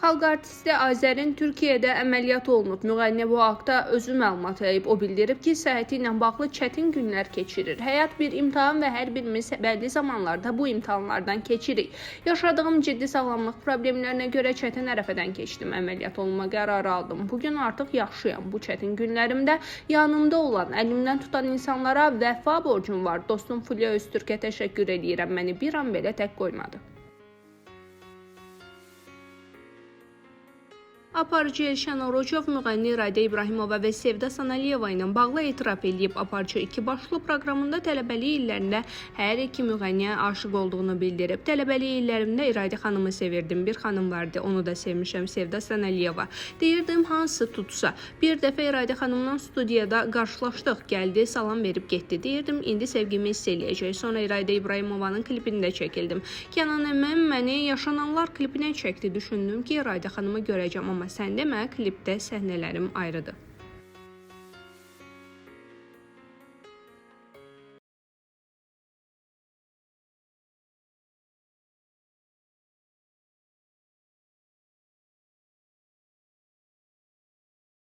Xalq artisti Azərin Türkiyədə əməliyyat olunub. Müğənni bu haqda özü məlumat yayıb. O bildirib ki, səhhəti ilə bağlı çətin günlər keçirir. Həyat bir imtahan və hər birimiz bəlli zamanlarda bu imtahanlardan keçirik. Yaşadığım ciddi sağlamlıq problemlərinə görə çətin ərəfədən keçdim. Əməliyyat olunma qərarı aldım. Bugün artıq yaxşıyam. Bu çətin günlərimdə yanımda olan, əlimdən tutan insanlara vəfa borcum var. Dostum Fulya Öztürkə təşəkkür edirəm. Məni bir an belə tək qoymadı. Aparıcı Elşən Orucov müğənni İradə İbrahimova və Sevda Sanaliyeva ilə bağlı etiraf edib. Aparıcı iki başlı proqramında tələbəlik illərində hər iki müğənniyə aşıq olduğunu bildirib. Tələbəlik illərimdə İradə xanımı sevirdim. Bir xanım vardı, onu da sevmişəm, Sevda Sanaliyeva. Deyirdim hansı tutsa. Bir dəfə İradə xanımla studiyada qarşılaşdıq. Gəldi, salam verib getdi. Deyirdim indi sevgimi hiss eləyəcək. Sonra İradə İbrahimovanın klipində çəkildim. Kənan əmməm məni Yaşananlar klipinə çəkdi. Düşündüm ki, İradə xanımı görəcəm. Amma sən demə, klipdə səhnələrim ayrıdır.